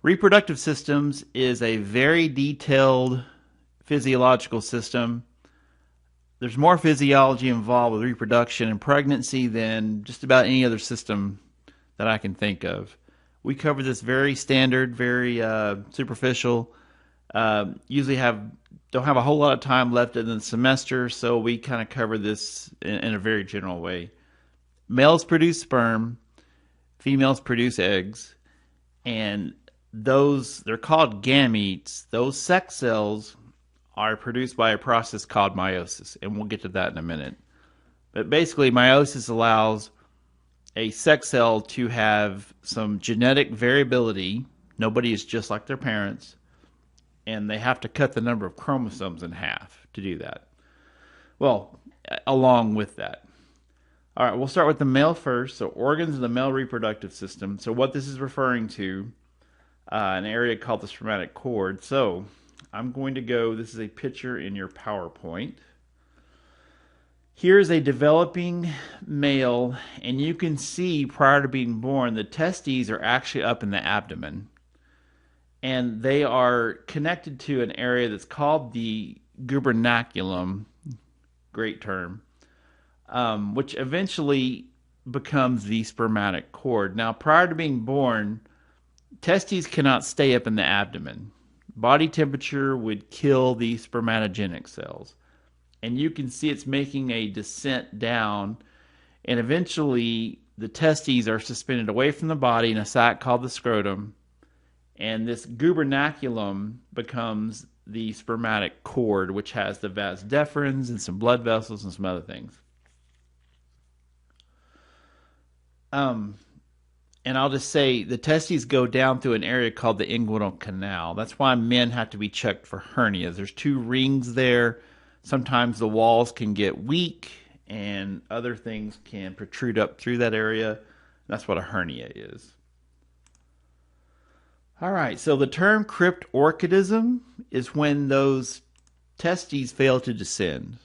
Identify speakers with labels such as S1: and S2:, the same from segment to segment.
S1: Reproductive systems is a very detailed physiological system. There's more physiology involved with reproduction and pregnancy than just about any other system that I can think of. We cover this very standard, very superficial. Usually don't have a whole lot of time left in the semester, so we kind of cover this in a very general way. Males produce sperm, females produce eggs, and they're called gametes. Those sex cells are produced by a process called meiosis, and we'll get to that in a minute. But basically, meiosis allows a sex cell to have some genetic variability. Nobody is just like their parents, and they have to cut the number of chromosomes in half to do that. Well, along with that. All right, we'll start with the male first. So organs of the male reproductive system. So what this is referring to, an area called the spermatic cord. So I'm going to go, this is a picture in your PowerPoint. Here's a developing male, and you can see prior to being born, the testes are actually up in the abdomen. And they are connected to an area that's called the gubernaculum, great term, which eventually becomes the spermatic cord. Now, prior to being born, testes cannot stay up in the abdomen. Body temperature would kill the spermatogenic cells. And you can see it's making a descent down, and eventually the testes are suspended away from the body in a sac called the scrotum, and this gubernaculum becomes the spermatic cord, which has the vas deferens and some blood vessels and some other things. And I'll just say the testes go down through an area called the inguinal canal. That's why men have to be checked for hernias. There's two rings there. Sometimes the walls can get weak and other things can protrude up through that area. That's what a hernia is. All right, so the term cryptorchidism is when those testes fail to descend.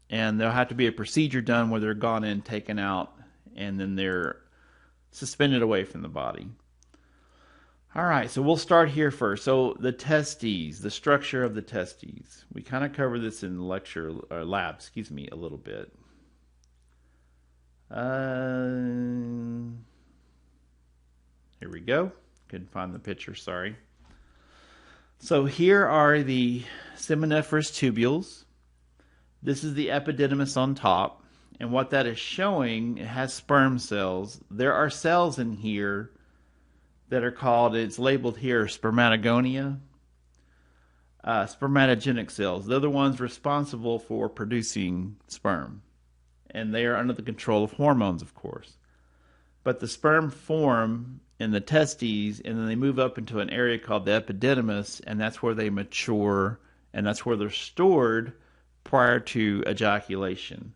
S1: And there'll have to be a procedure done where they're gone in, taken out, and then they're suspended away from the body. All right, so we'll start here first. So the testes, the structure of the testes. We kind of cover this in lecture, or lab, a little bit. Here we go. Couldn't find the picture, sorry. So here are the seminiferous tubules. This is the epididymis on top. And what that is showing, it has sperm cells. There are cells in here that are called, it's labeled here, spermatogonia. Spermatogenic cells. They're the ones responsible for producing sperm. And they are under the control of hormones, of course. But the sperm form in the testes, and then they move up into an area called the epididymis, and that's where they mature, and that's where they're stored prior to ejaculation.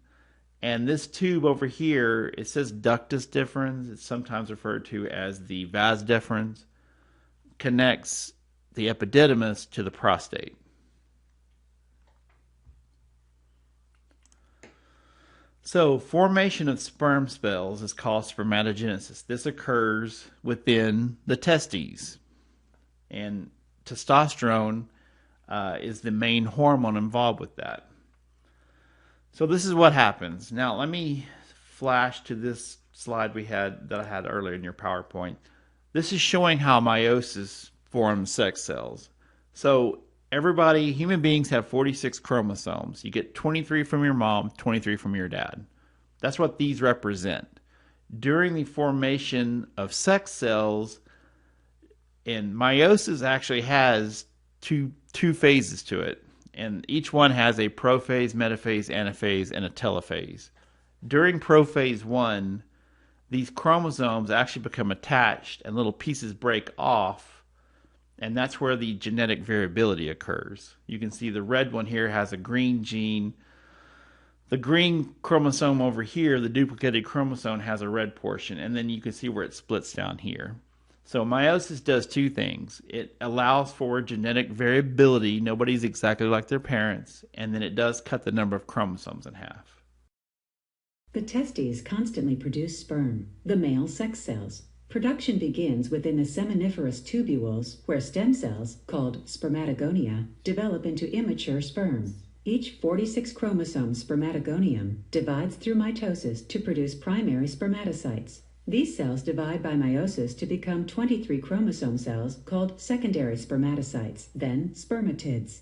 S1: And this tube over here, it says ductus deferens. It's sometimes referred to as the vas deferens. Connects the epididymis to the prostate. So formation of sperm cells is called spermatogenesis. This occurs within the testes. And testosterone is the main hormone involved with that. So this is what happens. Now let me flash to this slide that I had earlier in your PowerPoint. This is showing how meiosis forms sex cells. So human beings have 46 chromosomes. You get 23 from your mom, 23 from your dad. That's what these represent. During the formation of sex cells, and meiosis actually has two phases to it. And each one has a prophase, metaphase, anaphase, and a telophase. During prophase 1, these chromosomes actually become attached and little pieces break off, and that's where the genetic variability occurs. You can see the red one here has a green gene. The green chromosome over here, the duplicated chromosome, has a red portion, and then you can see where it splits down here. So meiosis does two things. It allows for genetic variability. Nobody's exactly like their parents. And then it does cut the number of chromosomes in half.
S2: The testes constantly produce sperm, the male sex cells. Production begins within the seminiferous tubules, where stem cells, called spermatogonia, develop into immature sperm. Each 46-chromosome spermatogonium divides through mitosis to produce primary spermatocytes. These cells divide by meiosis to become 23 chromosome cells called secondary spermatocytes, then spermatids.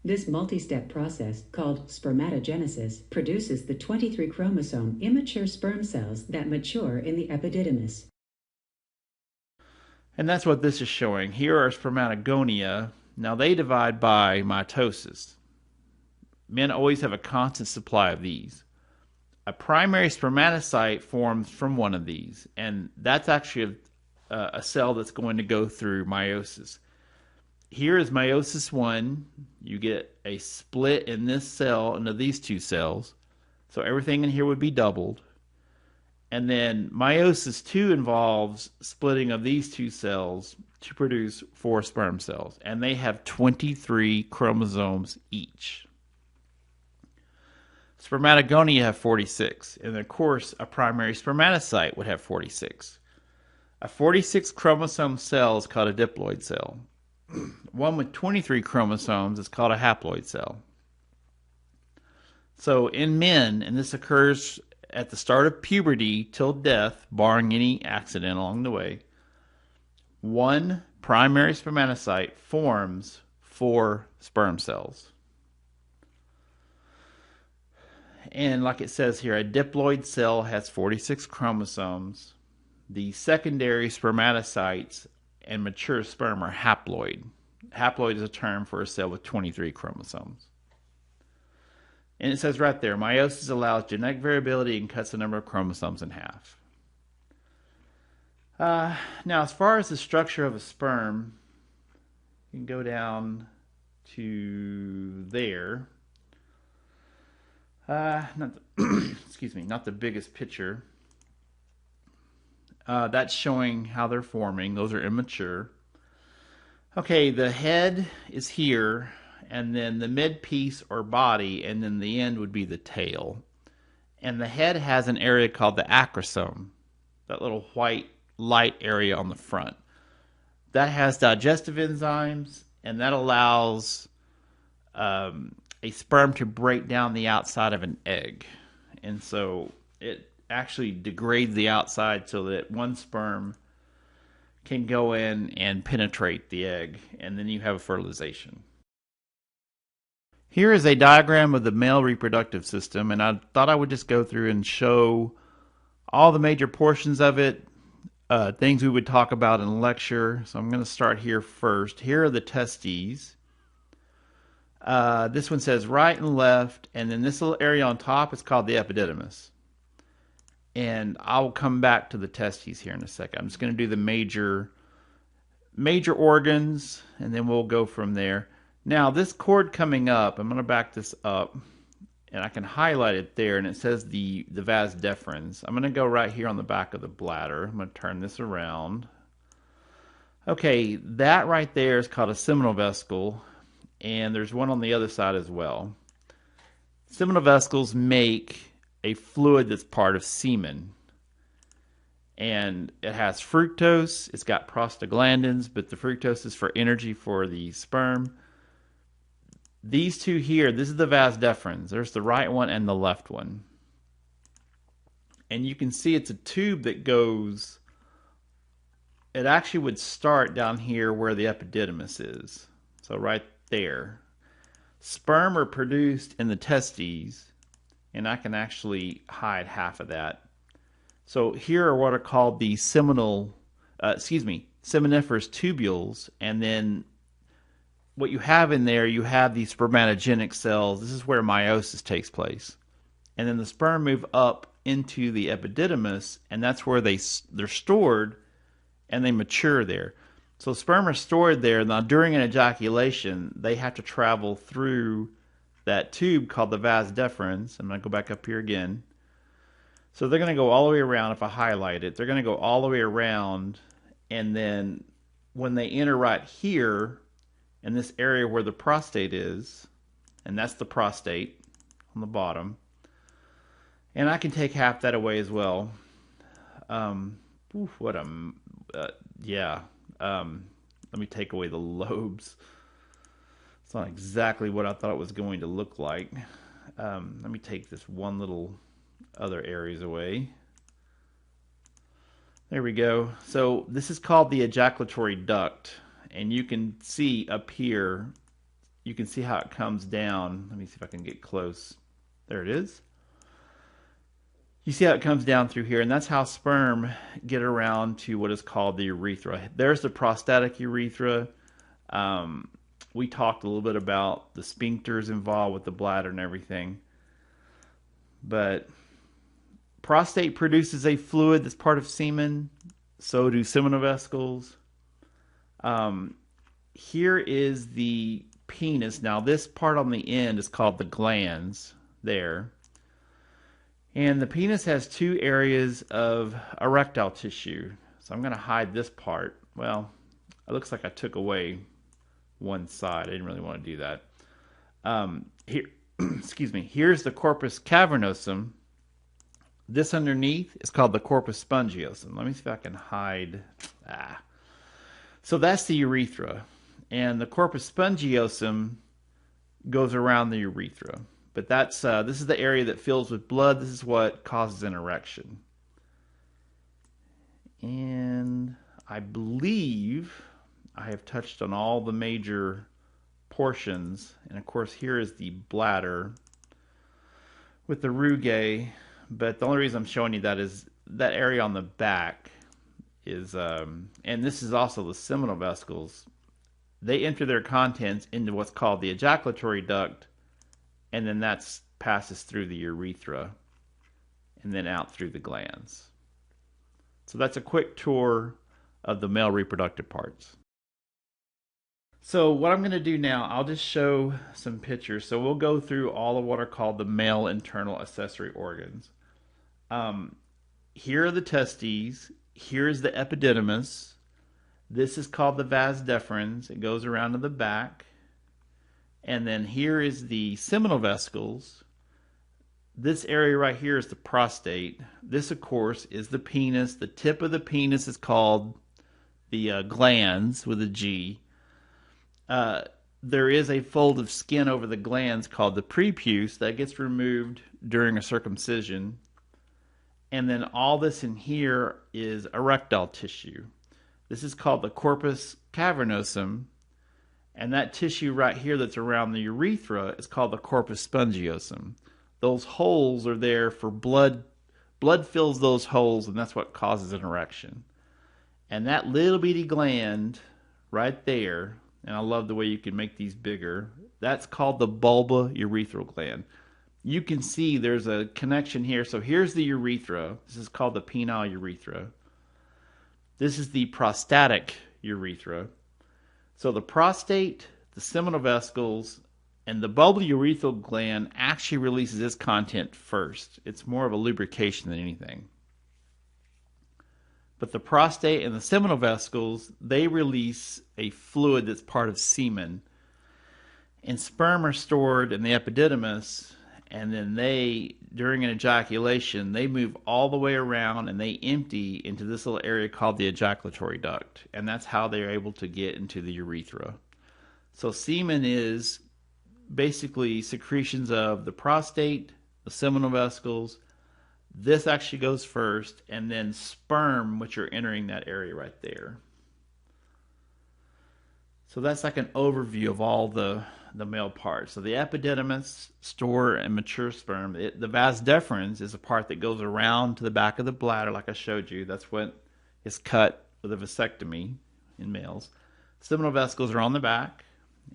S2: This multi-step process, called spermatogenesis, produces the 23 chromosome immature sperm cells that mature in the epididymis.
S1: And that's what this is showing. Here are spermatogonia. Now they divide by mitosis. Men always have a constant supply of these. A primary spermatocyte forms from one of these, and that's actually a cell that's going to go through meiosis. Here is meiosis 1. You get a split in this cell into these two cells. So everything in here would be doubled. And then meiosis 2 involves splitting of these two cells to produce 4 sperm cells. And they have 23 chromosomes each. Spermatogonia have 46. And of course, a primary spermatocyte would have 46. A 46 chromosome cell is called a diploid cell. One with 23 chromosomes is called a haploid cell. So in men, and this occurs at the start of puberty till death, barring any accident along the way, one primary spermatocyte forms 4 sperm cells. And like it says here, a diploid cell has 46 chromosomes. The secondary spermatocytes and mature sperm are haploid. Haploid is a term for a cell with 23 chromosomes. And it says right there, meiosis allows genetic variability and cuts the number of chromosomes in half. Now, as far as the structure of a sperm, you can go down to there. Excuse me, not the biggest picture. That's showing how they're forming. Those are immature. Okay, the head is here, and then the mid piece or body, and then the end would be the tail. And the head has an area called the acrosome, that little white light area on the front. That has digestive enzymes, and that allows a sperm to break down the outside of an egg. And so it actually degrades the outside so that one sperm can go in and penetrate the egg, and then you have a fertilization. Here is a diagram of the male reproductive system, and I thought I would just go through and show all the major portions of it, things we would talk about in a lecture. So I'm going to start here first. Here are the testes. This one says right and left, and then this little area on top is called the epididymis. And I'll come back to the testes here in a second. I'm just going to do the major organs, and then we'll go from there. Now, this cord coming up, I'm going to back this up, and I can highlight it there, and it says the vas deferens. I'm going to go right here on the back of the bladder. I'm going to turn this around. Okay, that right there is called a seminal vesicle, and there's one on the other side as well. Seminal vesicles make a fluid that's part of semen. And it has fructose, it's got prostaglandins, but the fructose is for energy for the sperm. These two here, this is the vas deferens. There's the right one and the left one. And you can see it's a tube that goes, it actually would start down here where the epididymis is. So right there. Sperm are produced in the testes, and I can actually hide half of that. So here are what are called the seminiferous tubules, and then what you have in there, you have these spermatogenic cells. This is where meiosis takes place. And then the sperm move up into the epididymis, and that's where they're stored, and they mature there. So sperm are stored there. Now during an ejaculation, they have to travel through that tube called the vas deferens. I'm going to go back up here again. So they're going to go all the way around. If I highlight it, they're going to go all the way around, and then when they enter right here in this area where the prostate is, and that's the prostate on the bottom, and I can take half that away as well. Oof, what a yeah. Let me take away the lobes. It's not exactly what I thought it was going to look like. Let me take this one little other areas away. There we go. So this is called the ejaculatory duct, and you can see up here, you can see how it comes down. Let me see if I can get close. There it is. You see how it comes down through here, and that's how sperm get around to what is called the urethra. There's the prostatic urethra. We talked a little bit about the sphincters involved with the bladder and everything. But prostate produces a fluid that's part of semen. So do seminal vesicles. Here is the penis. Now, this part on the end is called the glans there. And the penis has two areas of erectile tissue. So I'm going to hide this part. Well, it looks like I took away one side. I didn't really want to do that. Here, excuse me. Here's the corpus cavernosum. This underneath is called the corpus spongiosum. Let me see if I can hide. So that's the urethra. And the corpus spongiosum goes around the urethra. But that's this is the area that fills with blood. This is what causes an erection. And I believe I have touched on all the major portions. And of course, here is the bladder with the rugae. But the only reason I'm showing you that is that area on the back is, and this is also the seminal vesicles. They enter their contents into what's called the ejaculatory duct, and then that passes through the urethra and then out through the glands. So that's a quick tour of the male reproductive parts. So what I'm going to do now, I'll just show some pictures. So we'll go through all of what are called the male internal accessory organs. Here are the testes. Here's the epididymis. This is called the vas deferens. It goes around to the back. And then here is the seminal vesicles. This area right here is the prostate. This, of course, is the penis. The tip of the penis is called the glans with a G. There is a fold of skin over the glans called the prepuce that gets removed during a circumcision. And then all this in here is erectile tissue. This is called the corpus cavernosum. And that tissue right here that's around the urethra is called the corpus spongiosum. Those holes are there for blood. Blood fills those holes, and that's what causes an erection. And that little bitty gland right there, and I love the way you can make these bigger, that's called the bulbourethral gland. You can see there's a connection here. So here's the urethra. This is called the penile urethra. This is the prostatic urethra. So the prostate, the seminal vesicles, and the bulbourethral gland actually releases its content first. It's more of a lubrication than anything. But the prostate and the seminal vesicles, they release a fluid that's part of semen. And sperm are stored in the epididymis, and then they, during an ejaculation, they move all the way around and they empty into this little area called the ejaculatory duct. And that's how they're able to get into the urethra. So semen is basically secretions of the prostate, the seminal vesicles. This actually goes first, and then sperm, which are entering that area right there. So that's like an overview of all the male parts. So the epididymis store and mature sperm. The vas deferens is a part that goes around to the back of the bladder, like I showed you. That's what is cut with a vasectomy in males. Seminal vesicles are on the back,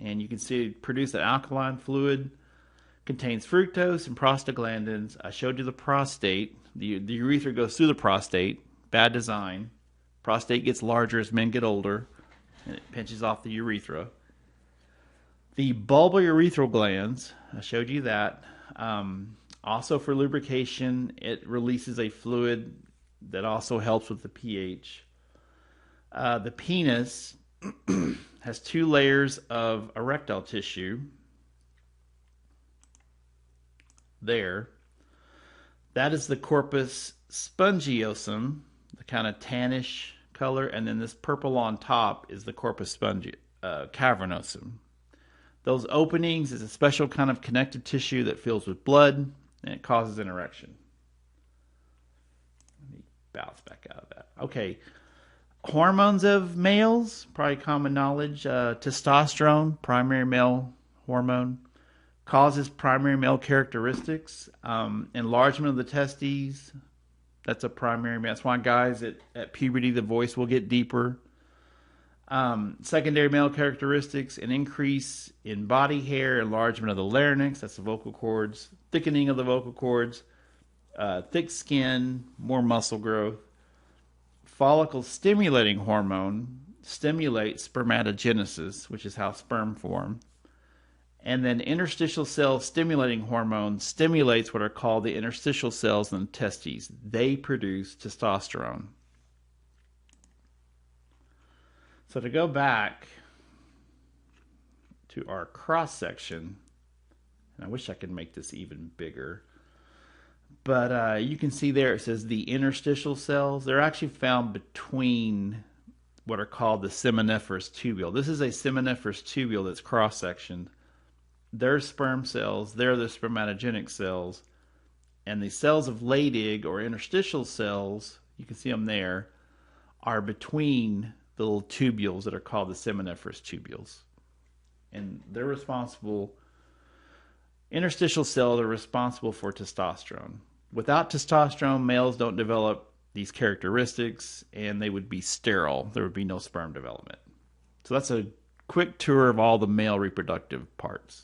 S1: and you can see it produce an alkaline fluid. Contains fructose and prostaglandins. I showed you the prostate. The urethra goes through the prostate. Bad design. Prostate gets larger as men get older, and it pinches off the urethra. The bulbourethral glands, I showed you that. Also for lubrication, it releases a fluid that also helps with the pH. The penis has two layers of erectile tissue. There. That is the corpus spongiosum, a kind of tannish color, and then this purple on top is the corpus cavernosum. Those openings is a special kind of connective tissue that fills with blood, and it causes an erection. Let me bounce back out of that. Okay, hormones of males, probably common knowledge. Testosterone, primary male hormone, causes primary male characteristics. Enlargement of the testes, that's a primary male. That's why guys at puberty, the voice will get deeper. Secondary male characteristics, an increase in body hair, enlargement of the larynx, that's the vocal cords, thickening of the vocal cords, thick skin, more muscle growth. Follicle stimulating hormone stimulates spermatogenesis, which is how sperm form. And then interstitial cell stimulating hormone stimulates what are called the interstitial cells in the testes. They produce testosterone. So to go back to our cross section, and I wish I could make this even bigger, but you can see there it says the interstitial cells. They're actually found between what are called the seminiferous tubule. This is a seminiferous tubule that's cross-sectioned. They're sperm cells, they're the spermatogenic cells, and the cells of Leydig or interstitial cells, you can see them there, are between the little tubules that are called the seminiferous tubules. And they're responsible, interstitial cells are responsible for testosterone. Without testosterone, males don't develop these characteristics, and they would be sterile. There would be no sperm development. So that's a quick tour of all the male reproductive parts.